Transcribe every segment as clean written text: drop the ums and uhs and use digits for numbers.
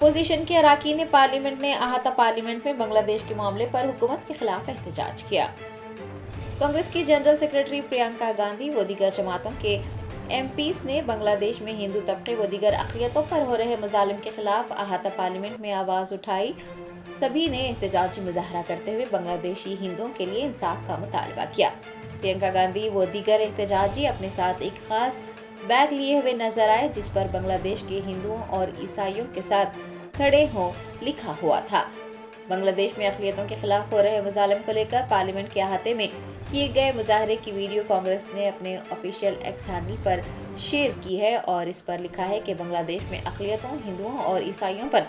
Opposition के अराकीन ने parliament में अहाता पार्लियामेंट में बांग्लादेश के मामले पर हुकूमत के खिलाफ एहतजाज किया। कांग्रेस की जनरल सेक्रेटरी प्रियंका गांधी व दीगर जमातों के एमपीज ने बांग्लादेश में हिंदू तबके व दीगर अक़लियतों पर हो रहे मज़ालिम के खिलाफ अहाता पार्लियामेंट में आवाज़ उठाई। सभी ने एहतजाजी मुजाहरा करते हुए बांग्लादेशी हिंदुओं के लिए इंसाफ का मुतालबा किया। प्रियंका गांधी व दीगर एहतजाजी अपने साथ एक खास बैग लिए हुए नजर आए जिस पर बांग्लादेश के हिंदुओं और ईसाइयों के साथ खड़े हों लिखा हुआ था। बांग्लादेश में अक़लियतों के खिलाफ हो रहे मज़ालिम को लेकर पार्लियामेंट के अहाते में किए गए मुजाहरे की वीडियो कांग्रेस ने अपने ऑफिशियल एक्स हैंडल पर शेयर की है और इस पर लिखा है कि बांग्लादेश में अक़लियतों, हिंदुओं और ईसाइयों पर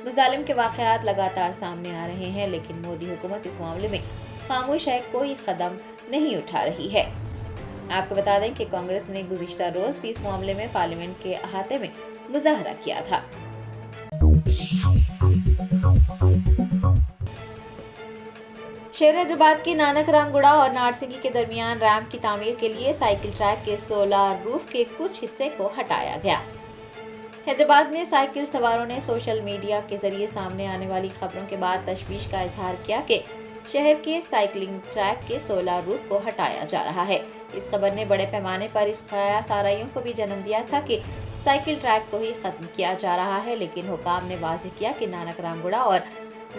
मज़ालिम के वाक़यात लगातार सामने आ रहे हैं, लेकिन मोदी हुकूमत इस मामले में खामोश है, कोई कदम नहीं उठा रही है। आपको बता दें कि कांग्रेस ने गुज़िश्ता रोज भी इस मामले में पार्लियामेंट के अहाते में मुजाहरा किया था। शहर हैदराबाद के नानक रामगुड़ा और नारसिंगी के दरमियान रैंप की तामीर के लिए साइकिल ट्रैक के सोलर रूफ के कुछ हिस्से को हटाया गया। हैदराबाद में साइकिल सवारों ने सोशल मीडिया के जरिए सामने आने वाली खबरों के बाद तशवीश का इजहार किया कि शहर के साइकिलिंग ट्रैक के सोलर रूफ को हटाया जा रहा है। इस खबर ने बड़े पैमाने पर इस ख्यास आराइयों को भी जन्म दिया था कि साइकिल ट्रैक को ही खत्म किया जा रहा है, लेकिन हुकाम ने वाज़ेह किया कि नानक रामगुड़ा और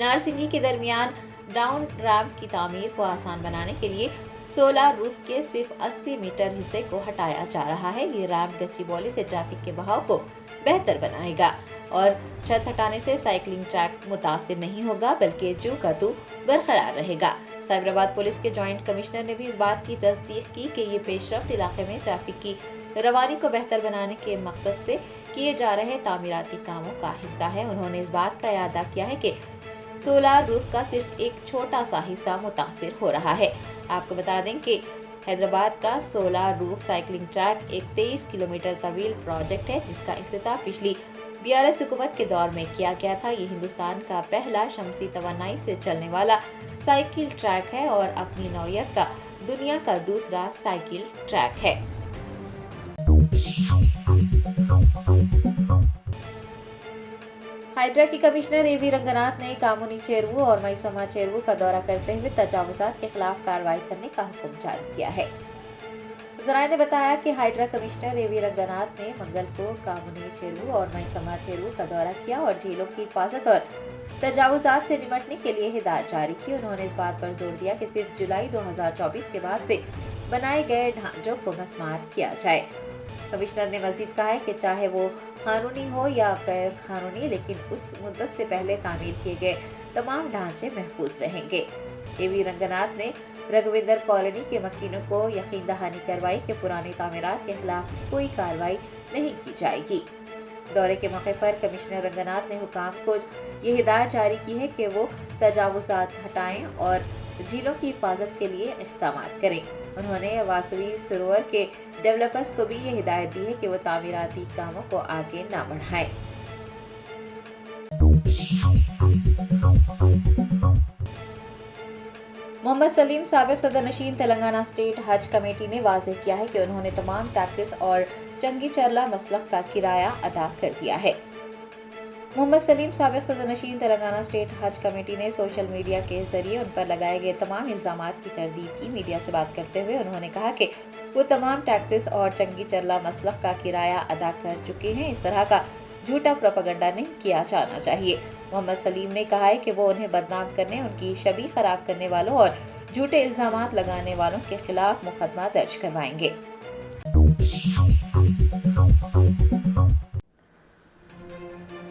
नारसिंगी के दरमियान डाउन रैंप की तामीर को आसान बनाने के लिए सोलर रूफ के सिर्फ 80 मीटर हिस्से को हटाया जा रहा है। ये रैंप गच्चीबौली से ट्रैफिक के बहाव को बेहतर बनाएगा और छत हटाने से साइकिलिंग ट्रैक मुतासिर नहीं होगा, बल्कि जू का तू बरकरार रहेगा। साइबराबाद पुलिस के जॉइंट कमिश्नर ने भी इस बात की तस्दीक की कि ये पेशरफ्त इलाके में ट्रैफिक की रवानी को बेहतर बनाने के मकसद से किए जा रहे तामीराती कामों का हिस्सा है। उन्होंने इस बात का याद किया है कि सोलर रूफ का सिर्फ एक छोटा सा हिस्सा मुतासिर हो रहा है। आपको बता दें कि हैदराबाद का सोलर रूफ साइकिलिंग ट्रैक एक 23 किलोमीटर तवील प्रोजेक्ट है जिसका इफ्तिताह पिछली BRS हुकूमत के दौर में किया गया था। ये हिंदुस्तान का पहला शमसी तवानाई से चलने वाला साइकिल ट्रैक है और अपनी नौयत का दुनिया का दूसरा साइकिल ट्रैक है। हाइड्रा की कमिश्नर AV रंगनाथ ने कामुनी चेरुवू और मैसमा चेरुवू का दौरा करते हुए तजावुजात के खिलाफ कार्रवाई करने का हुक्म जारी किया है। ज़राए ने बताया कि हाइड्रा कमिश्नर AV रंगनाथ ने मंगल को कामुनी चेरुवू और मैसमा चेरुवू का दौरा किया और झीलों की हिफाजत और तजावुजात से निपटने के लिए हिदायत जारी की। उन्होंने इस बात पर जोर दिया कि सिर्फ जुलाई 2024 के बाद से बनाए गए ढांचों को मस्मार किया जाए। कमिश्नर ने मजीद कहा है कि चाहे वो कानूनी हो या गैर कानूनी, लेकिन उस मुद्दत से पहले तामीर किए गए तमाम ढांचे महफूज रहेंगे। AV रंगनाथ ने रघुविंदर कॉलोनी के मकीनों को यकीन दहानी करवाई कि पुरानी तामीरात के खिलाफ कोई कार्रवाई नहीं की जाएगी। दौरे के मौके पर कमिश्नर रंगनाथ ने हुकाम को ये हिदायत जारी की है कि वो तजावुजात हटाएं और झीलों की हिफाजत के लिए इक़दाम करें। उन्होंने वासवी सरोवर के डेवलपर्स को भी ये हिदायत दी है कि वो तामीराती कामों को आगे न बढ़ाएं। मोहम्मद सलीम साबिक सदर नशीन तेलंगाना स्टेट हज कमेटी ने वाज़ेह किया है कि उन्होंने तमाम टैक्सेस और चंगी चरला मसलक का किराया अदा कर दिया है। मोहम्मद सलीम साबिक सदर नशीन तेलंगाना स्टेट हज कमेटी ने सोशल मीडिया के जरिए उन पर लगाए गए तमाम इल्जामात की तरदीद की। मीडिया से बात करते हुए उन्होंने कहा कि वो तमाम टैक्सेस और चंगी चरला मसलक का किराया अदा कर चुके हैं। इस तरह का झूठा प्रोपेगेंडा नहीं किया जाना चाहिए। मोहम्मद सलीम ने कहा है कि वो उन्हें बदनाम करने, उनकी छवि खराब करने वालों और झूठे इल्जामात लगाने वालों के खिलाफ मुकदमा दर्ज करवाएंगे।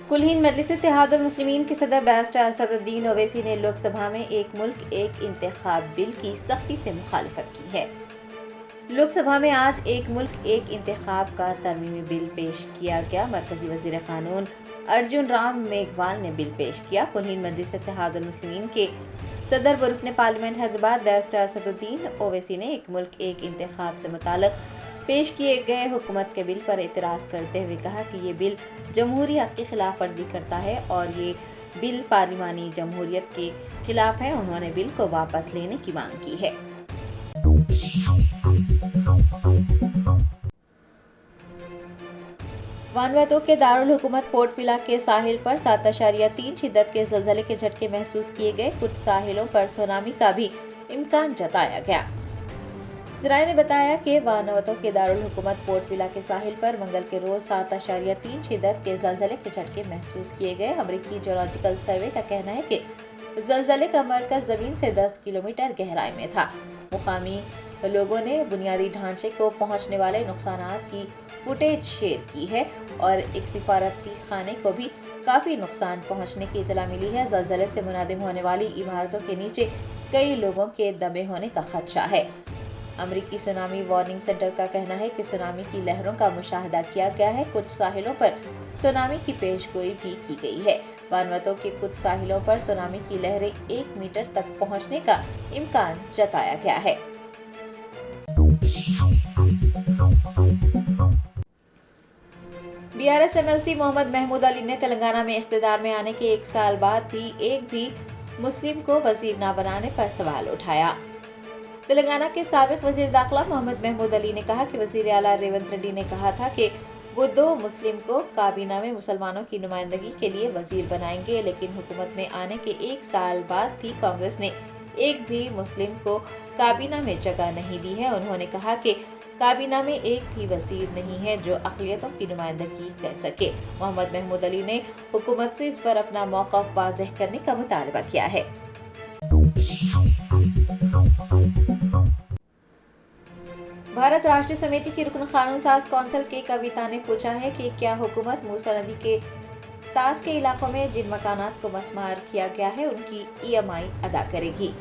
कुल हिंद मजलिस इत्तेहादुल मुस्लिमीन के सदर बैरिस्टर असदुद्दीन ओवैसी ने लोकसभा में एक मुल्क एक इंतखाब बिल की सख्ती से मुखालिफत की है। लोकसभा में आज एक मुल्क एक इंतखाब का तरमीमी बिल पेश किया गया। मरकजी वजीर कानून अर्जुन राम मेघवाल ने बिल पेश किया। कुल हिंद मजलिस इत्तेहादुल मुस्लिमीन के सदर व रुकन पार्लियामेंट हैदराबाद बैरिस्टर असदुद्दीन ओवैसी ने एक मुल्क एक इंतखाब से मुताल्लिक पेश किए गए हुकूमत के बिल पर एतराज़ करते हुए कहा कि ये बिल जमहूरी हक़ की खिलाफ वर्जी करता है और ये बिल पार्लिमानी जमहूरियत के खिलाफ है। उन्होंने बिल को वापस लेने की मांग की है। वानुआतू के दारुल हुकूमत पोर्ट विला के साहिल पर 7.3 शिद्दत के ज़लज़ले के झटके महसूस किए गए। कुछ साहिलों पर सुनामी का भी इम्कान जताया गया। ज़राए ने बताया कि वानुआतू के दारुल हुकूमत पोर्ट विला के साहिल पर मंगल के रोज 7.3 शिद्दत के ज़लज़ले के झटके महसूस किए गए। अमेरिकी जियोलॉजिकल सर्वे का कहना है कि ज़लज़ले का मरकज़ ज़मीन से 10 किलोमीटर गहराई में था। मुकामी लोगों ने बुनियादी ढांचे को पहुंचने वाले नुकसानात की फुटेज शेयर की है और एक सिफारती खाने को भी काफी नुकसान पहुंचने की इतला मिली है। ज़लज़ले से मुनादिम होने वाली इमारतों के नीचे कई लोगों के दबे होने का खदशा है। अमेरिकी सुनामी वार्निंग सेंटर का कहना है कि सुनामी की लहरों का मुशाहदा किया गया है। कुछ साहिलों पर सुनामी की पेशगोई भी की गई है। वानुआतू के कुछ साहिलों पर सुनामी की लहरें 1 मीटर तक पहुंचने का इम्कान जताया गया है। बीआरएस एमएलसी मोहम्मद महमूद अली ने तेलंगाना में इख्तिदार में आने के 1 साल बाद भी एक भी मुस्लिम को वजीर न बनाने पर सवाल उठाया। तेलंगाना के साबिक वजीर दाखिला मोहम्मद महमूद अली ने कहा कि वजीर आला रेवंत रेड्डी ने कहा था कि वो 2 मुस्लिम को काबीना में मुसलमानों की नुमाइंदगी के लिए वजीर बनाएंगे, लेकिन हुकूमत में आने के 1 साल बाद भी कांग्रेस ने एक भी मुस्लिम को काबीना में जगह नहीं दी है। उन्होंने कहा कि काबीना में एक भी वजीर नहीं है जो अक़लियतों की नुमाइंदगी कर सके। मोहम्मद महमूद अली ने हुकूमत से इस पर अपना मौक़िफ़ वाज़ेह करने का मुतालबा किया है। भारत राष्ट्रीय समिति की रुकन कानून साज कौंसिल के कविता ने पूछा है कि क्या हुकूमत मूसा नदी के ताज के इलाकों में जिन मकानात को मस्मार किया गया है उनकी EMI अदा करेगी।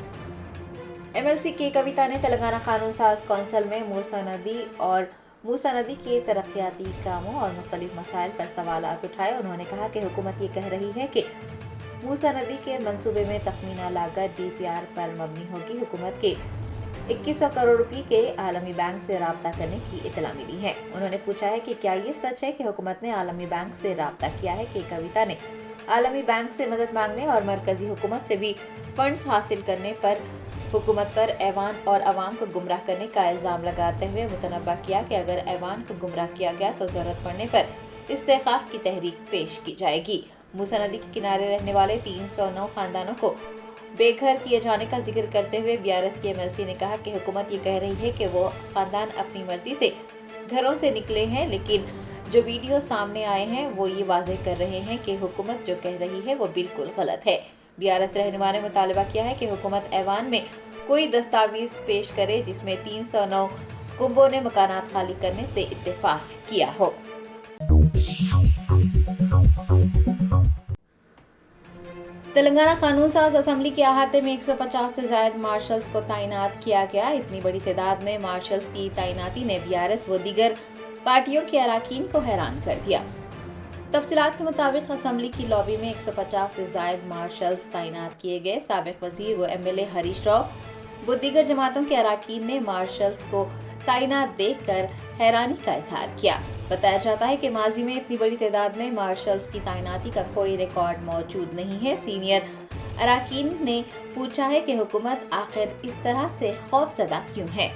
एमएलसी के कविता ने तेलंगाना कानून साज कौंसिल में मूसा नदी के तरक्याती कामों और मुख्तलिफ मसाइल पर सवालात उठाए। उन्होंने कहा कि हुकूमत ये कह रही है कि मूसा नदी के मंसूबे में तखमीना लागत DPR पर मबनी होगी। हुकूमत के 2100 करोड़ रुपए के आलमी बैंक से राब्ता करने की इतला मिली है। उन्होंने पूछा है कि क्या ये सच है कि हुकूमत ने आलमी बैंक से राब्ता किया है। कि कविता ने आलमी बैंक से मदद मांगने और मरकजी हुकूमत से भी फंड्स हासिल करने पर हुकूमत पर ऐवान और अवाम को गुमराह करने का इल्ज़ाम लगाते हुए मुतनब्बा किया कि अगर ऐवान को गुमराह किया गया तो ज़रूरत पड़ने पर इस्तेग़ाफ़ की तहरीक पेश की जाएगी। मूसा नदी के किनारे रहने वाले 309 खानदानों को बेघर किए जाने का जिक्र करते हुए बीआरएस के एमएलसी ने कहा कि हुकूमत ये कह रही है कि वो खानदान अपनी मर्जी से घरों से निकले हैं, लेकिन जो वीडियो सामने आए हैं वो ये वाज़ेह कर रहे हैं कि हुकूमत जो कह रही है वो बिल्कुल गलत है। बीआरएस रहनुमा ने मुतालबा किया है कि हुकूमत ऐवान में कोई दस्तावेज पेश करे जिसमें 309 कुंबों ने मकानात खाली करने से इत्तेफाक किया हो। तेलंगाना कानून साज असम्बली के अहाते में 150 से ज़ायद मार्शल्स को तैनात किया गया। इतनी बड़ी तादाद में मार्शल्स की तैनाती ने बीआरएस व दीगर पार्टियों के अरकान को हैरान कर दिया। तफसीलात के मुताबिक असम्बली की लॉबी में 150 से ज़ायद मार्शल्स तैनात किए गए। साबिक वजीर व MLA हरीश राव व दीगर जमातों के अरकान ने मार्शल्स को तैनात देखकर हैरानी का इजहार किया। बताया जाता है कि माजी में इतनी बड़ी तादाद में मार्शल्स की तैनाती का कोई रिकॉर्ड मौजूद नहीं है। सीनियर अरकान ने पूछा है कि हुकूमत आखिर इस तरह से खौफजदा क्यों है।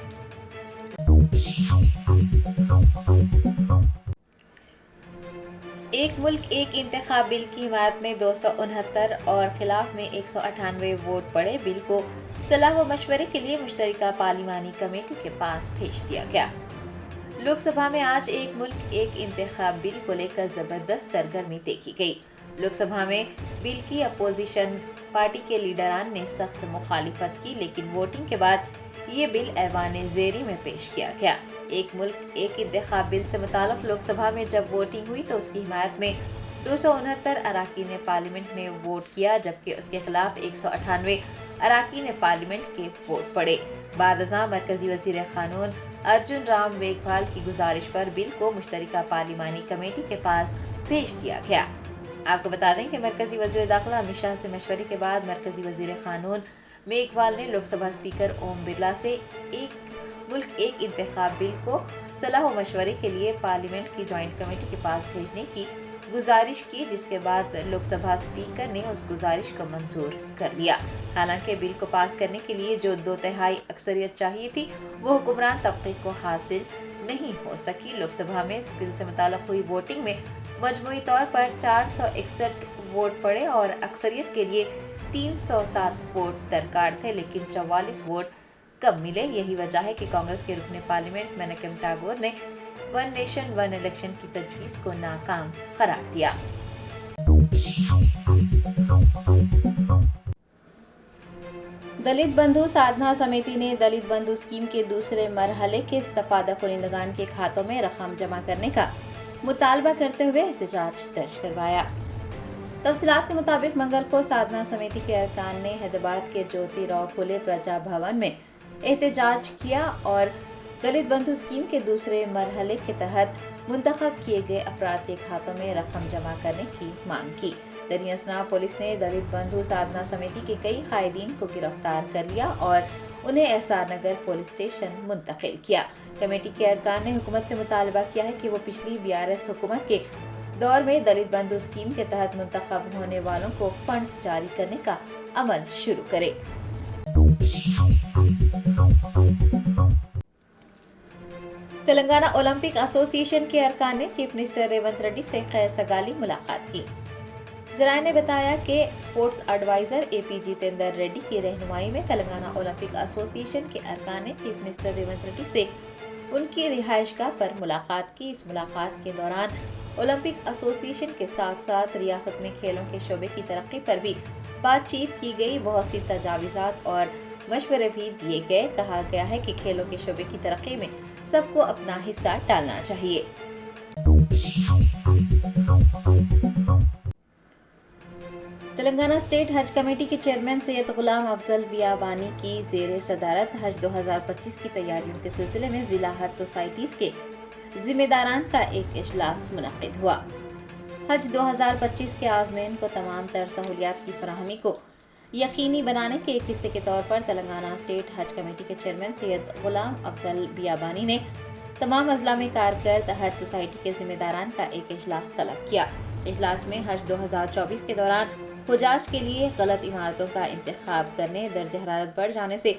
एक मुल्क एक इंतखाब बिल की हिमायत में 269 और खिलाफ में 198 वोट पड़े। बिल को सलाह व मशवरे के लिए मुश्तरका पार्लिमानी कमेटी के पास भेज दिया गया। लोकसभा में आज एक मुल्क एक इंतखाब बिल को लेकर जबरदस्त सरगर्मी देखी गई। लोकसभा में बिल की अपोजिशन पार्टी के लीडरान ने सख्त मुखालिफत की, लेकिन वोटिंग के बाद ये बिल ऐवान ज़ेरी में पेश किया गया। एक मुल्क एक इंतखाब बिल से मुताल्लिक़ लोकसभा में जब वोटिंग हुई तो उसकी हिमायत में 269 अरकान पार्लियामेंट ने वोट किया, जबकि उसके खिलाफ 198 अरकान पार्लियामेंट के वोट पड़े। बादअज़ां मरकजी वज़ीर क़ानून अर्जुन राम मेघवाल की गुजारिश पर बिल को मुश्तरका पार्लिमानी कमेटी के पास भेज दिया गया। आपको बता दें कि मरकजी वज़ीर दाखिला अमित शाह से मशवरे के बाद मरकजी वज़ीर क़ानून मेघवाल ने लोकसभा स्पीकर ओम बिरला से एक मुल्क एक इंतखाब बिल को सलाह व मशवरे के लिए पार्लियामेंट की जॉइंट कमेटी के पास भेजने की गुजारिश की, जिसके बाद लोकसभा स्पीकर ने उस गुजारिश को मंजूर कर लिया। हालांकि बिल को पास करने के लिए जो 2/3 अक्सरियत चाहिए थी वो हुक्मरान तबके को हासिल नहीं हो सकी। लोकसभा में इस बिल से मुताल्लिक हुई वोटिंग में मजमूई तौर पर 461 वोट पड़े और अक्सरियत के लिए 307 वोट दरकार थे, लेकिन 44 वोट कम मिले। यही वजह है कि कांग्रेस के रुकने पार्लियामेंट मेनकम टैगोर ने वन नेशन वन इलेक्शन की तजवीज को नाकाम करार दिया। दलित बंधु साधना समिति ने दलित बंधु स्कीम के दूसरे मरहले के इस्तफादा कुनिंदगान के खातों में रकम जमा करने का मुतालबा करते हुए एहतजाज दर्ज करवाया। तफसीलात के मुताबिक मंगल को साधना समिति के अरकान ने हैदराबाद के ज्योति राव फुले प्रजा भवन में एहतजाज किया और दलित बंधु स्कीम के दूसरे मरहले के तहत मुंतखब किए गए अफराद के खातों में रकम जमा करने की मांग की। दरियासना पुलिस ने दलित बंधु साधना समिति के कई कायदीन को गिरफ्तार कर लिया और उन्हें एसआर नगर पुलिस स्टेशन मुंतकिल किया। कमेटी के अरकान ने हुकूमत से मुतालबा किया है कि वो पिछली बीआरएस हुकूमत के दौर में दलित बंधु स्कीम के तहत मुंतखब होने वालों को फंड्स जारी करने का अमल शुरू करे। तेलंगाना ओलंपिक एसोसिएशन के अरकान ने चीफ मिनिस्टर रेवंत रेड्डी से खैर सगाली मुलाकात की। जराये ने बताया कि sports adviser AP Jitender Reddy की रहनुमाई में तेलंगाना ओलंपिक एसोसिएशन के अरकान ने चीफ मिनिस्टर रेवंत रेड्डी से उनकी रिहाइशगाह पर मुलाकात की। इस मुलाकात के दौरान ओलंपिक एसोसिएशन के साथ साथ रियासत में खेलों के शोबे की तरक्की पर भी बातचीत की गई। बहुत सी तजावीज़ात और मशवरे भी दिए गए। कहा गया है कि खेलों के शोबे की तरक्की में सबको अपना हिस्सा डालना चाहिए। तेलंगाना स्टेट हज कमेटी के चेयरमैन सैयद गुलाम अफजल बियाबानी की ज़ेरे सदारत हज 2025 की तैयारियों के सिलसिले में जिला हज सोसाइटीज के जिम्मेदारान का एक इजलास मुनक्किद हुआ। हज 2025 के आज़मीन को तमाम तर सहूलियात की फराहमी को यकीनी बनाने के एक हिस्से के तौर पर तेलंगाना स्टेट हज कमेटी के चेयरमैन सैयद गुलाम अफजल बियाबानी ने तमाम अजला में कारकर्द हज सोसाइटी के जिम्मेदारान का एक इजलास तलब किया। इजलास में हज 2024 के दौरान हुजाज के लिए गलत इमारतों का इंतखाब करने, दर्ज हरारत बढ़ जाने से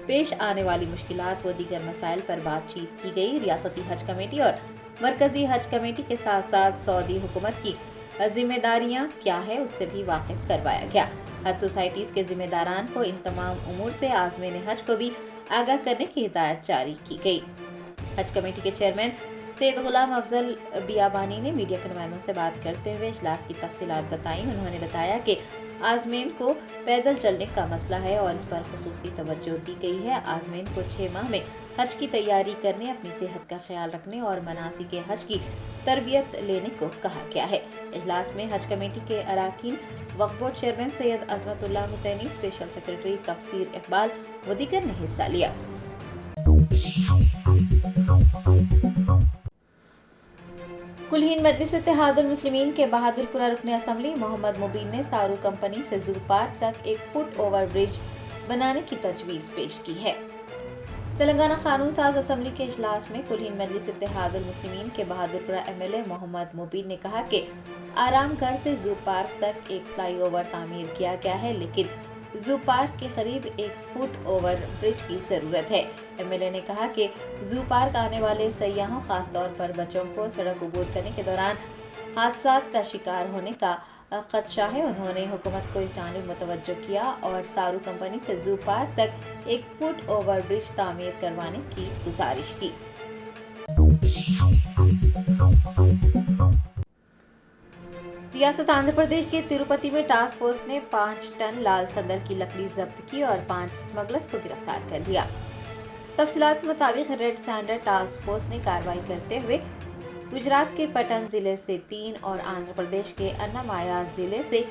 पेश आने वाली मुश्किलात व दीगर मसाइल पर बातचीत की गई। रियासती हज कमेटी और मरकजी हज कमेटी के साथ साथ सऊदी हुकूमत की जिम्मेदारियां क्या है उससे भी वाकिफ करवाया गया। हज सोसाइटीज के जिम्मेदारान को इन तमाम उमूर से आज़मीन हज को भी आगाह करने की हिदायत जारी की गई। हज कमेटी के चेयरमैन सैयद गुलाम अफजल बियाबानी ने मीडिया के नुमाइंदों से बात करते हुए इजलास की तफसीलात बताई। उन्होंने बताया कि आज़मीन को पैदल चलने का मसला है और इस पर खुसूसी तवज्जो दी गई है। आज़मीन को 6 माह में हज की तैयारी करने, अपनी सेहत का ख्याल रखने और मनासिक हज की तरबियत लेने को कहा गया है। इजलास में हज कमेटी के अराकीन, Waqf board chairman Syed Azmatullah Hussaini, special secretary Tafseer Iqbal व दीगर ने हिस्सा लिया। कुल-हिंद मजलिस इत्तेहादुल मुस्लिमीन के बहादुरपुरा रुकन असम्बली मोहम्मद मुबीन ने सारू कंपनी से जू पार्क तक एक फुट ओवर ब्रिज बनाने की तजवीज़ पेश की है। तेलंगाना कानून साज असम्बली के इजलास में कुल-हिंद मजलिस इत्तेहादुल मुस्लिमीन के बहादुरपुरा एमएलए मोहम्मद मुबीन ने कहा कि आराम घर से जू पार्क तक एक फ्लाईओवर तामीर किया गया है, लेकिन जू पार्क के करीब एक फुट ओवर ब्रिज की जरूरत है। एमएलए ने कहा कि जू पार्क आने वाले सयाहों, खास तौर पर बच्चों को सड़क अबूर करने के दौरान हादसात का शिकार होने का खदशा है। उन्होंने हुकूमत को इस जानिब मुतवज्जो किया और सारू कंपनी से जू पार्क तक एक फुट ओवर ब्रिज तामीर करवाने की गुजारिश की। रियासत आंध्र प्रदेश के तिरुपति में टास्क फोर्स ने 5 टन लाल संदल की लकड़ी जब्त की और 5 स्मगलर्स को गिरफ्तार कर लिया। तफसीलात के मुताबिक रेड सैंडर टास्क फोर्स ने कार्रवाई करते हुए गुजरात के पटन जिले से 3 और आंध्र प्रदेश के अन्नामाया जिले से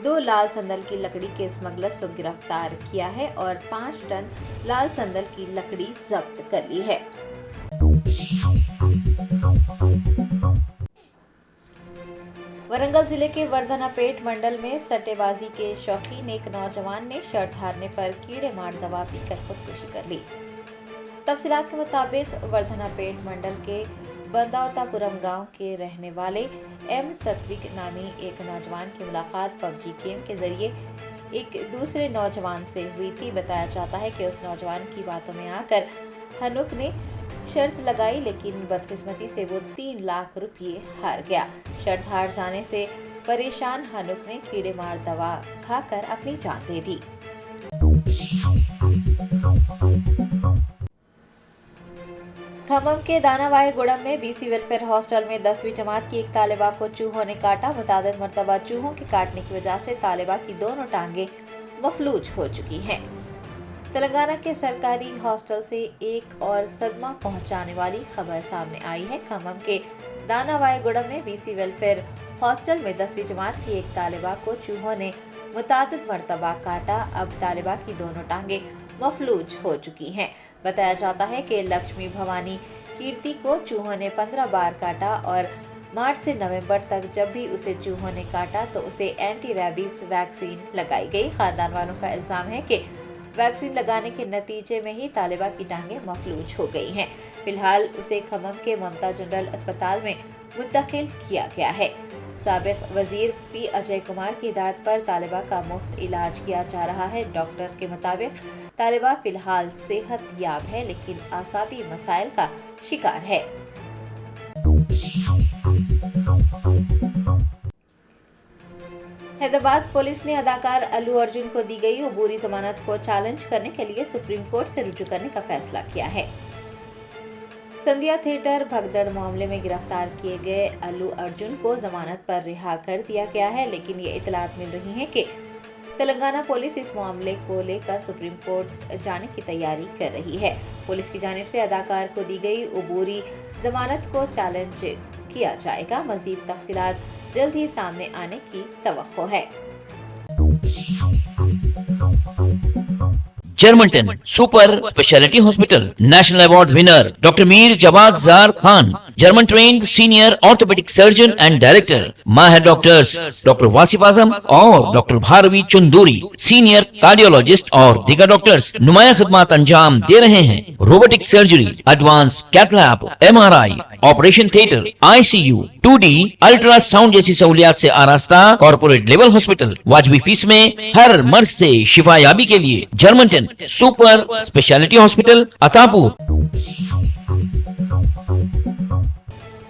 2 लाल संदल की लकड़ी के स्मगलर्स को गिरफ्तार किया है और 5 टन लाल संदल की लकड़ी जब्त कर ली है। वरंगल जिले के वर्धनापेट मंडल में सट्टेबाजी के शौकीन एक नौजवान ने शर्त हारने पर कीड़े मार दवा पीकर खुदकुशी कर ली। तफसीलात के मुताबिक वर्धनापेट मंडल के बंदावतापुरम गांव के रहने वाले एम सत्विक नामी एक नौजवान की मुलाकात पबजी गेम के जरिए एक दूसरे नौजवान से हुई थी। बताया जाता है कि उस नौजवान की बातों में आकर हनुक ने शर्त लगाई, लेकिन बदकिस्मती से वो 3 लाख रुपये हार गया। शर्त हार जाने से परेशान हनुक ने कीड़े मार दवा खाकर अपनी जान दे दी। खम्मम के दानावाईगुड़म में बीसी वेलफेयर हॉस्टल में 10वीं जमात की एक तालिबा को चूहों ने काटा। मुतादिद मरतबा चूहों के काटने की वजह से तालिबा की दोनों टांगें मफलूज हो चुकी हैं। तेलंगाना के सरकारी हॉस्टल से एक और सदमा पहुंचाने वाली खबर सामने आई है। खम्मम के दानावाईगुड़म में बीसी वेलफेयर हॉस्टल में 10वीं जमात की एक तालिबा को चूहों ने मुतादिद मरतबा काटा। अब तालिबा की दोनों टांगें मफलूज हो चुकी हैं। बताया जाता है कि लक्ष्मी भवानी कीर्ति को चूहों ने 15 बार काटा और मार्च से नवंबर तक जब भी उसे चूहों ने काटा तो उसे एंटी रैबीज वैक्सीन लगाई गई। खानदान वालों का इल्जाम है कि वैक्सीन लगाने के नतीजे में ही तालिबा की टांगें मफलूज हो गई हैं। फिलहाल उसे खम्मम के ममता जनरल अस्पताल में मुंतकिल किया गया है। साबिक वजीर पी अजय कुमार की हिदायत पर तालिबा का मुफ्त इलाज किया जा रहा है। डॉक्टर के मुताबिक तालिबा फिलहाल सेहत याब है, लेकिन आसाबी मसाइल का शिकार है। हैदराबाद पुलिस ने अदाकार अल्लू अर्जुन को दी गई अबूरी जमानत को चैलेंज करने के लिए सुप्रीम कोर्ट से रुजू करने का फैसला किया है। संध्या थिएटर भगदड़ मामले में गिरफ्तार किए गए अल्लू अर्जुन को जमानत पर रिहा कर दिया गया है, लेकिन ये इतलात मिल रही है कि तेलंगाना पुलिस इस मामले को लेकर सुप्रीम कोर्ट जाने की तैयारी कर रही है। पुलिस की जानिब से अदाकार को दी गई अबूरी जमानत को चैलेंज किया जाएगा। मज़ीद तफसीलात जल्द ही सामने आने की तवक्को है। Germanten super speciality hospital national award winner doctor Mir Jawad Jar Khan, German trained senior orthopedic surgeon and director, माहिर डॉक्टर्स डॉक्टर वासिफ आजम और doctor Bharavi Chanduri, senior cardiologist और दीगर डॉक्टर्स नुमाया खिदमत अंजाम दे रहे हैं। Robotic surgery, advance cath lab, MRI, operation theatre, ICU, 2D ultrasound जैसी सहूलियात से आरास्ता कॉर्पोरेट लेवल हॉस्पिटल। वाजबी फीस में हर मर्ज से शिफायाबी के लिए Germanton super speciality hospital Attapur.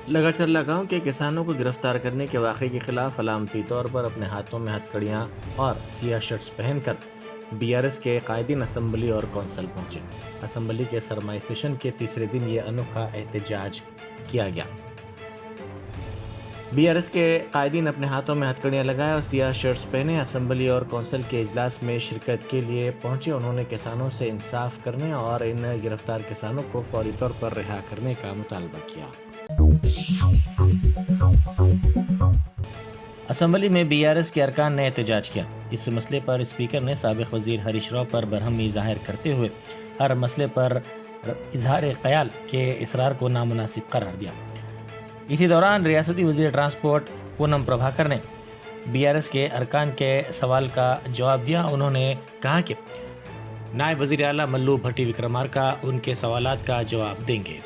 लगाचर गांव के किसानों को गिरफ्तार करने के वाक़े के खिलाफ अलामती तौर पर अपने हाथों में हथकड़ियां और सियाह शर्ट्स पहनकर BRS के कायदीन असम्बली और कौंसिल पहुंचे। असम्बली के सरमाई सेशन के तीसरे दिन ये अनोखा एहतजाज किया गया। BRS के कायदीन अपने हाथों में हथकड़ियां लगाए और सियाह शर्ट्स पहने असम्बली और कौंसिल के इजलास में शिरकत के लिए पहुंचे। उन्होंने किसानों से इंसाफ करने और इन गिरफ्तार किसानों को फौरी तौर पर रिहा करने का मुतालबा किया। असम्बली में BRS के अरकान ने एहतजाज किया। इस मसले पर स्पीकर ने साबिक वजीर हरीश राव पर बरहमी जाहिर करते हुए हर मसले पर इजहार ख्याल के इसरार को नामुनासिब करार दिया। इसी दौरान रियासती वजीर ट्रांसपोर्ट पूनम प्रभाकर ने BRS के अरकान के सवाल का जवाब दिया। उन्होंने कहा कि नायब वजीर आला मल्लू भट्टी विक्रमार्का उनके सवालात का जवाब देंगे।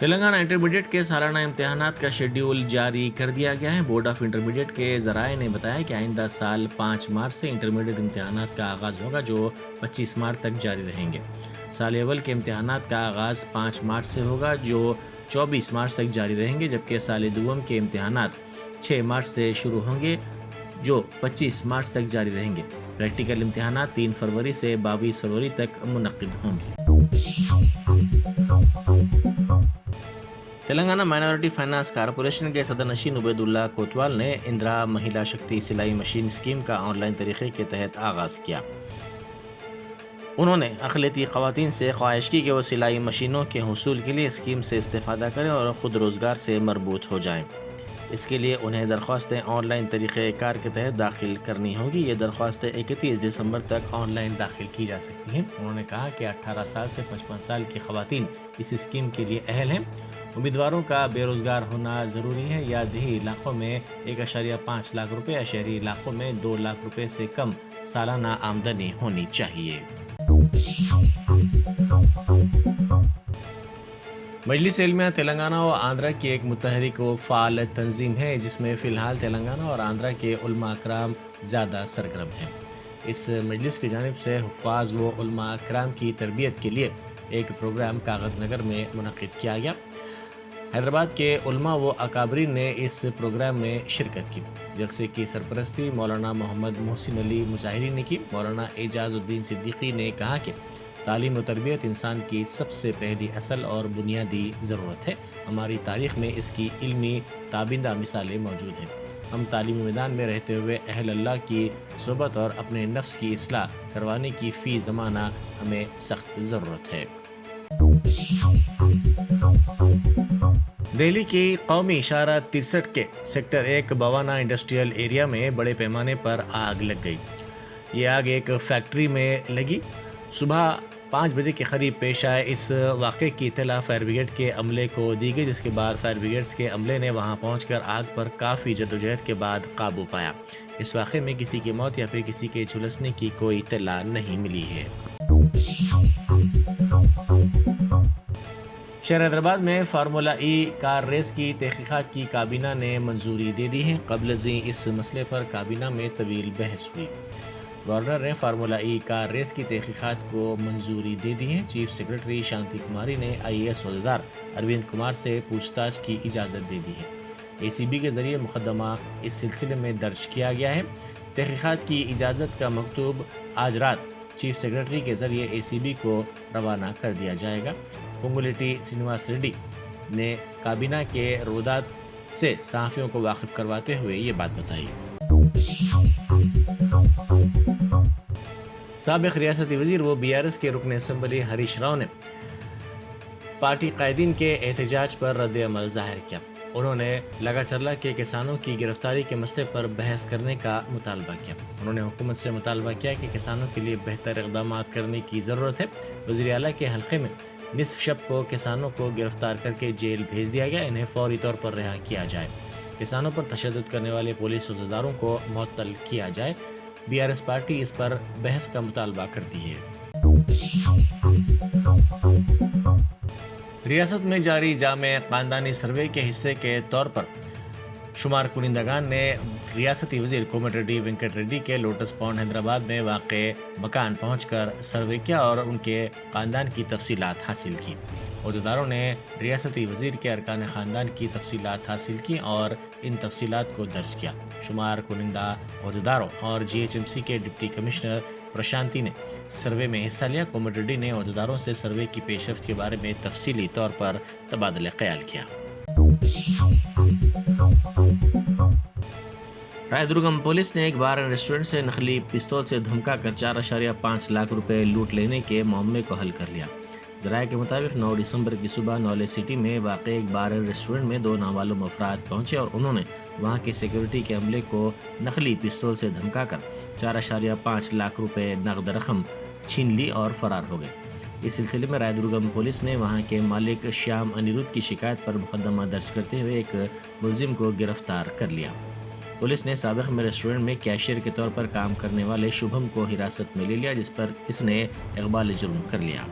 तेलंगाना इंटरमीडिएट के सालाना इम्तिहानात का शेड्यूल जारी कर दिया गया है। बोर्ड ऑफ इंटरमीडिएट के ज़राए ने बताया कि आइंदा साल 5 मार्च से इंटरमीडिएट इम्तिहानात का आगाज़ होगा, जो 25 मार्च तक जारी रहेंगे। साल अव्वल के इम्तिहानात का आगाज़ 5 मार्च से होगा, जो 24 मार्च तक जारी रहेंगे, जबकि साल दुवम के इम्तिहानात 6 मार्च से शुरू होंगे, जो 25 मार्च तक जारी रहेंगे। प्रैक्टिकल इम्तिहानात 3 फरवरी से 22 फरवरी तक मुनक्किद होंगे। तेलंगाना माइनॉरिटी फाइनेंस कॉरपोरेशन के सदरनशीन उबैदुल्लाह कोतवाल ने इंदिरा महिला शक्ति सिलाई मशीन स्कीम का ऑनलाइन तरीके के तहत आगाज़ किया। उन्होंने अक़लियती ख़वातीन से ख्वाहिश की कि वो सिलाई मशीनों के हुसूल के लिए स्कीम से इस्तेफ़ादा करें और ख़ुद रोज़गार से मरबूत हो जाएं। इसके लिए उन्हें दरख्वास्तें ऑनलाइन तरीक़ेकार के तहत दाखिल करनी होगी। ये दरख्वास्तें 31 दिसंबर तक ऑनलाइन दाखिल की जा सकती हैं। उन्होंने कहा कि 18 साल से 55 साल की ख़वातीन इस स्कीम के लिए अहल हैं। उम्मीदवारों का बेरोज़गार होना ज़रूरी है या देही इलाकों में 1.5 लाख रुपये या शहरी इलाकों में 2 लाख रुपये से कम सालाना आमदनी होनी चाहिए। مجلس علمیہ تلنگانہ و آندھرا کی ایک متحرک و فعال تنظیم ہے جس میں فی الحال تلنگانہ اور آندھرا کے علماء کرام زیادہ سرگرم ہیں۔ اس مجلس کی جانب سے حفاظ و علماء کرام کی تربیت کے لیے ایک پروگرام کاغذ نگر میں منعقد کیا گیا۔ حیدرآباد کے علماء و اکابرین نے اس پروگرام میں شرکت کی۔ جلسے کی سرپرستی مولانا محمد محسن علی مظاہری نے کی۔ مولانا اعجاز الدین صدیقی نے کہا کہ تعلیم و تربیت انسان کی سب سے پہلی اصل اور بنیادی ضرورت ہے۔ ہماری تاریخ میں اس کی علمی تابندہ مثالیں موجود ہیں۔ ہم تعلیمی میدان میں رہتے ہوئے اہل اللہ کی صحبت اور اپنے نفس کی اصلاح کروانے کی فی زمانہ ہمیں سخت ضرورت ہے۔ دہلی کی قومی اشارہ 63 کے سیکٹر 1 بوانا انڈسٹریل ایریا میں بڑے پیمانے پر آگ لگ گئی۔ یہ آگ ایک فیکٹری میں لگی۔ صبح 5 بجے کے قریب پیش آئے اس واقعے کی اطلاع فائر بریگیڈ کے عملے کو دی گئی، جس کے بعد فائر بریگیڈز کے عملے نے وہاں پہنچ کر آگ پر کافی جدوجہد کے بعد قابو پایا۔ اس واقعے میں کسی کی موت یا پھر کسی کے جھلسنے کی کوئی اطلاع نہیں ملی ہے۔ شہر حیدرآباد میں فارمولا ای کار ریس کی تحقیقات کی کابینہ نے منظوری دے دی ہے۔ قبل ازیں اس مسئلے پر کابینہ میں طویل بحث ہوئی۔ گورنر نے فارمولا ای کار ریس کی تحقیقات کو منظوری دے دی ہے۔ چیف سیکرٹری شانتی کماری نے IAS عہدیدار اروند کمار سے پوچھ تاچھ کی اجازت دے دی ہے۔ ACB کے ذریعے مقدمہ اس سلسلے میں درج کیا گیا ہے۔ تحقیقات کی اجازت کا مکتوب آج رات چیف سیکرٹری کے ذریعے ACB کو روانہ کر دیا جائے گا۔ پونگولیٹی سرینواس ریڈی نے کابینہ کے رودات سے صحافیوں کو واقف کرواتے ہوئے یہ بات بتائی۔ سابق ریاستی وزیر و BRS کے رکن اسمبلی ہریش راؤ نے پارٹی قائدین کے احتجاج پر رد عمل ظاہر کیا۔ انہوں نے لگا چرلا کے کسانوں کی گرفتاری کے مسئلے پر بحث کرنے کا مطالبہ کیا۔ انہوں نے حکومت سے مطالبہ کیا کہ کسانوں کے لیے بہتر اقدامات کرنے کی ضرورت ہے۔ وزیر اعلیٰ کے حلقے میں نصف شب کو کسانوں کو گرفتار کر کے جیل بھیج دیا گیا، انہیں فوری طور پر رہا کیا جائے۔ کسانوں پر تشدد کرنے والے پولیس عہدیداروں کو معطل کیا جائے۔ BRS پارٹی اس پر بحث کا مطالبہ کرتی ہے۔ ریاست میں جاری جامع خاندانی سروے کے حصے کے طور پر شمار کنندگان نے ریاستی وزیر کومٹ ریڈی وینکٹ ریڈی کے لوٹس پونڈ حیدرآباد میں واقع مکان پہنچ کر سروے کیا اور ان کے خاندان کی تفصیلات حاصل کی۔ عہدیداروں نے ریاستی وزیر کے ارکان خاندان کی تفصیلات حاصل کی اور ان تفصیلات کو درج کیا۔ شمار کنندہ عہدیداروں اور GHMC کے ڈپٹی کمشنر پرشانتی نے سروے میں حصہ لیا۔ کومٹ ریڈی نے عہدیداروں سے سروے کی پیش رفت کے بارے میں تفصیلی طور پر تبادلہ خیال کیا۔ رائے درگم پولیس نے ایک بار ریسٹورنٹ سے نقلی پستول سے دھمکا کر 4.5 لاکھ روپے لوٹ لینے کے معاملے کو حل کر لیا۔ ذرائع کے مطابق 9 دسمبر کی صبح نالج سٹی میں واقع ایک بار ریسٹورنٹ میں 2 نامعلوم افراد پہنچے اور انہوں نے وہاں کے سیکورٹی کے عملے کو نقلی پستول سے دھمکا کر 4.5 لاکھ روپے نقد رقم چھین لی اور فرار ہو گئے۔ اس سلسلے میں رائے درگم پولیس نے وہاں کے مالک شیام انیرودھ کی شکایت پر مقدمہ درج کرتے ہوئے ایک ملزم کو گرفتار کر لیا۔ پولیس نے سابق میں ریسٹورنٹ میں کیشیئر کے طور پر کام کرنے والے شبھم کو حراست میں لے لیا، جس پر اس نے اقبال جرم کر لیا۔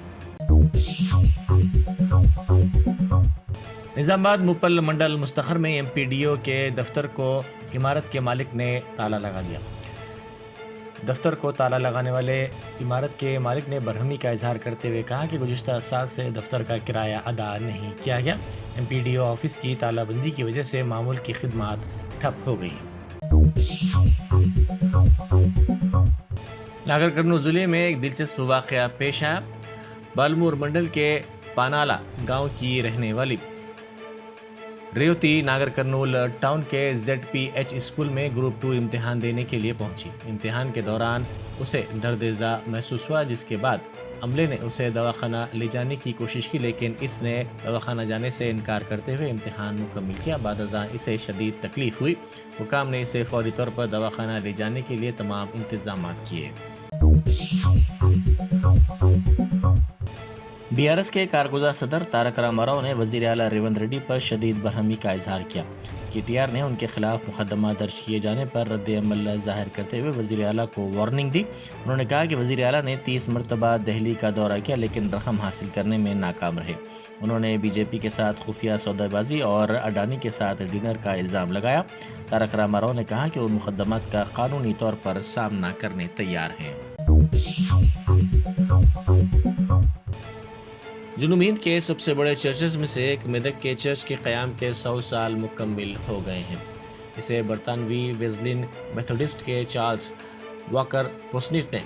نظام آباد مپل منڈل مستخر میں MPDO کے دفتر کو عمارت کے مالک نے تالا لگا دیا۔ دفتر کو تالا لگانے والے عمارت کے مالک نے برہمی کا اظہار کرتے ہوئے کہا کہ گزشتہ سال سے دفتر کا کرایہ ادا نہیں کیا گیا۔ MPDO آفس کی تالا بندی کی وجہ سے معمول کی خدمات ٹھپ ہو گئی۔ ناگر کرنول ضلع میں ایک دلچسپ واقعہ پیش آیا۔ بالمور منڈل کے پانالا گاؤں کی رہنے والی ریوتی ناگر کرنول ٹاؤن کے ZPH اسکول میں گروپ 2 امتحان دینے کے لیے پہنچی۔ امتحان کے دوران اسے درد ذا محسوس ہوا، جس کے بعد عملے نے اسے دواخانہ لے جانے کی کوشش کی، لیکن اس نے دواخانہ جانے سے انکار کرتے ہوئے امتحان مکمل کیا۔ بعد ازاں اسے شدید تکلیف ہوئی۔ حکام نے اسے فوری طور پر دواخانہ لے جانے کے لیے تمام انتظامات کیے۔ BRS کے کارگزار صدر تارک راما راؤ نے وزیر اعلیٰ ریونت ریڈی پر شدید برہمی کا اظہار کیا۔ KTR نے ان کے خلاف مقدمہ درج کیے جانے پر رد عمل ظاہر کرتے ہوئے وزیر اعلیٰ کو وارننگ دی. انہوں نے کہا کہ وزیر اعلیٰ نے 30 مرتبہ دہلی کا دورہ کیا لیکن رقم حاصل کرنے میں ناکام رہے. انہوں نے BJP کے ساتھ خفیہ سودا بازی اور اڈانی کے ساتھ ڈنر کا الزام لگایا. تارک راما راؤ نے کہا کہ وہ مقدمات کا قانونی طور پر سامنا کرنے تیار ہیں. جنوبی ہند کے سب سے بڑے چرچز میں سے ایک میدک کے چرچ کے قیام کے 100 سال مکمل ہو گئے ہیں. اسے برطانوی ویزلین میتھوڈسٹ کے چارلز واکر پوسنٹ نے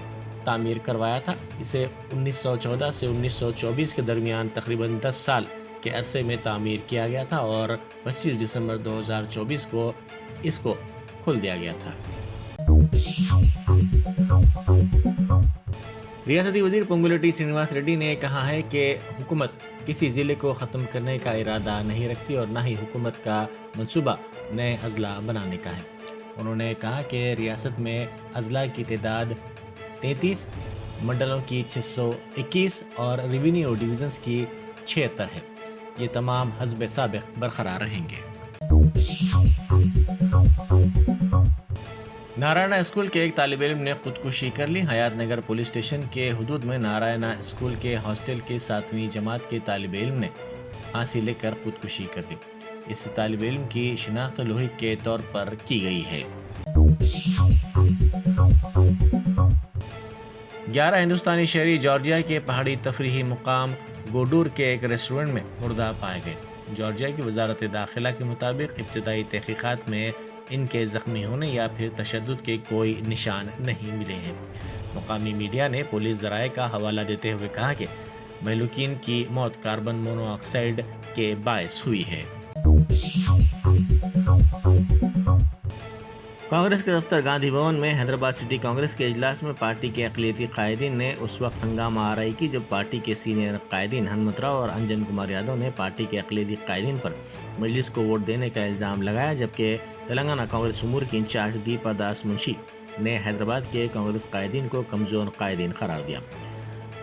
تعمیر کروایا تھا. اسے 1914 سے 1924 کے درمیان تقریباً 10 سال کے عرصے میں تعمیر کیا گیا تھا اور 25 دسمبر 2024 کو اس کو کھول دیا گیا تھا. ریاستی وزیر پونگولیٹی سرینواس ریڈی نے کہا ہے کہ حکومت کسی ضلع کو ختم کرنے کا ارادہ نہیں رکھتی اور نہ ہی حکومت کا منصوبہ نئے اضلاع بنانے کا ہے. انہوں نے کہا کہ ریاست میں اضلاع کی تعداد 33، منڈلوں کی 621 اور ریونیو ڈویژنز کی 76 ہے. یہ تمام حسب سابق برقرار رہیں گے. نارائنا اسکول کے ایک طالب علم نے خودکشی کر لی. حیات نگر پولیس اسٹیشن کے حدود میں نارائنا اسکول کے ہاسٹل کے 7ویں جماعت کے طالب علم نے پھانسی لے کر خودکشی کر لی. اس طالب علم کی شناخت لوہک کے طور پر کی گئی ہے. 11 ہندوستانی شہری جارجیا کے پہاڑی تفریحی مقام گوڈور کے ایک ریسٹورنٹ میں مردہ پائے گئے. جارجیا کی وزارت داخلہ کے مطابق ابتدائی تحقیقات میں ان کے زخمی ہونے یا پھر تشدد کے کوئی نشان نہیں ملے ہیں. مقامی میڈیا نے پولیس ذرائع کا حوالہ دیتے ہوئے کہا کہ مہلوکین کی موت کاربن مونو آکسائڈ کے باعث ہوئی ہے. کانگریس کے دفتر گاندھی بھون میں حیدرآباد سٹی کانگریس کے اجلاس میں پارٹی کے اقلیتی قائدین نے اس وقت ہنگامہ آرائی کی جب پارٹی کے سینئر قائدین ہنمت راؤ اور انجن کمار یادو نے پارٹی کے اقلیتی قائدین پر مجلس کو ووٹ دینے کا الزام لگایا، جبکہ تلنگانہ کانگریس امور کی انچارج دیپا داس منشی نے حیدرآباد کے کانگریس قائدین کو کمزور قائدین قرار دیا.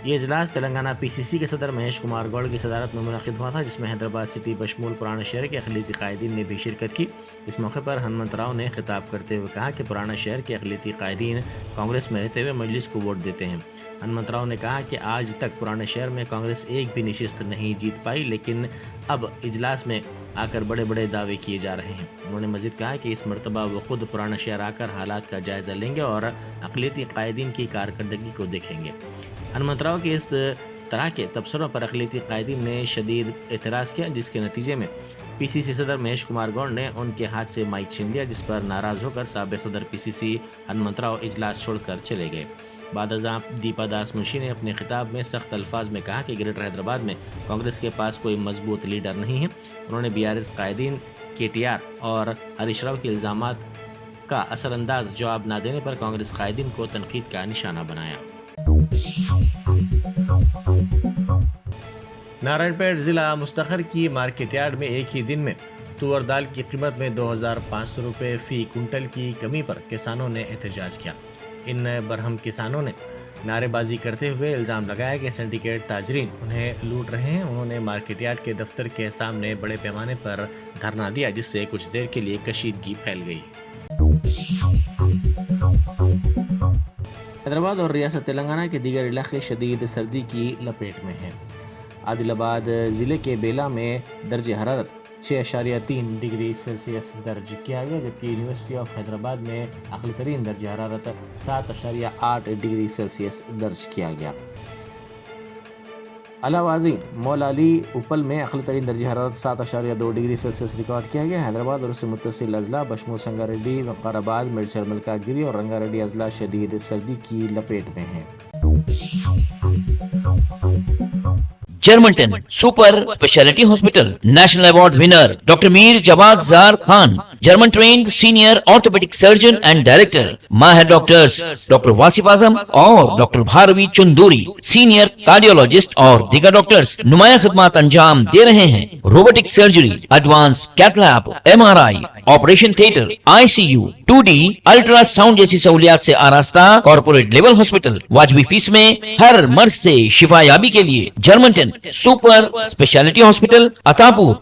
یہ اجلاس تلنگانہ PCC کے صدر مہیش کمار گوڑ کی صدارت میں منعقد ہوا تھا، جس میں حیدرآباد سٹی بشمول پرانا شہر کے اقلیتی قائدین نے بھی شرکت کی. اس موقع پر ہنمت راؤ نے خطاب کرتے ہوئے کہا کہ پرانا شہر کے اقلیتی قائدین کانگریس میں رہتے ہوئے مجلس کو ووٹ دیتے ہیں. ہنمت راؤ نے کہا کہ آج تک پرانے شہر میں کانگریس ایک بھی نشست نہیں جیت پائی، لیکن اب اجلاس میں آ کر بڑے بڑے دعوے کیے جا رہے ہیں. انہوں نے مزید کہا کہ اس مرتبہ وہ خود پرانا شہر آ کر حالات کا جائزہ لیں گے اور اقلیتی قائدین کی کارکردگی کو دیکھیں گے. ہنمت راؤ کے اس طرح کے تبصروں پر اقلیتی قائدین نے شدید اعتراض کیا، جس کے نتیجے میں PCC صدر مہیش کمار گوڑ نے ان کے ہاتھ سے مائک چھین لیا، جس پر ناراض ہو کر سابق صدر PCC ہنمت راؤ اجلاس چھوڑ کر چلے گئے. بعد ازاں دیپا داس منشی نے اپنے خطاب میں سخت الفاظ میں کہا کہ گریٹر حیدرآباد میں کانگریس کے پاس کوئی مضبوط لیڈر نہیں ہے. انہوں نے BRS قائدین KTR اور ہریش راؤ کے الزامات کا اثر انداز جواب نہ دینے پر کانگریس قائدین کو تنقید کا نشانہ بنایا. نارائن پیٹ ضلع مستخر کی مارکیٹ یارڈ میں ایک ہی دن میں تور دال کی قیمت میں 2500 روپے فی کنٹل کی کمی پر کسانوں نے احتجاج کیا. ان برہم کسانوں نے نعرے بازی کرتے ہوئے الزام لگایا کہ سنڈیکیٹ تاجرین انہیں لوٹ رہے ہیں. انہوں نے مارکیٹ یارڈ کے دفتر کے سامنے بڑے پیمانے پر دھرنا دیا، جس سے کچھ دیر کے لیے کشیدگی پھیل گئی. حیدرآباد اور ریاست تلنگانہ کے دیگر علاقے شدید سردی کی لپیٹ میں ہیں. عادل آباد ضلع کے بیلا میں درجہ حرارت 6.3 ڈگری سیلسیس درج کیا گیا، جبکہ یونیورسٹی آف حیدرآباد میں اقلی ترین درجہ حرارت 7.8 ڈگری سیلسیس درج کیا گیا. علاوہ ازیں مولا علی اوپل میں اقلی ترین درجہ حرارت 7.2 ڈگری سیلسیس ریکارڈ کیا گیا. حیدرآباد اور اس سے متصل اضلاع بشمول سنگا ریڈی، وقار آباد، میڈچل ملکات گیری اور رنگا ریڈی اضلاع شدید سردی کی لپیٹ میں ہیں. Germanten super speciality hospital national award winner doctor Mir Jawad Zar Khan, German trained senior orthopaedic surgeon and director. ماہر ڈاکٹرز ڈاکٹر واصف اعظم اور doctor Bharavi Chanduri, senior cardiologist اور دیگر ڈاکٹرز نمایاں خدمات انجام دے رہے ہیں. Robotic surgery, advance cath lab, MRI، operation theatre, ICU، 2D ultrasound جیسی سہولیات سے آراستہ کارپوریٹ لیول ہاسپٹل. واجبی فیس میں ہر مرض سے شفا یابی کے لیے جرمنٹن سپر اسپیشلٹی ہاسپٹل عطا پور.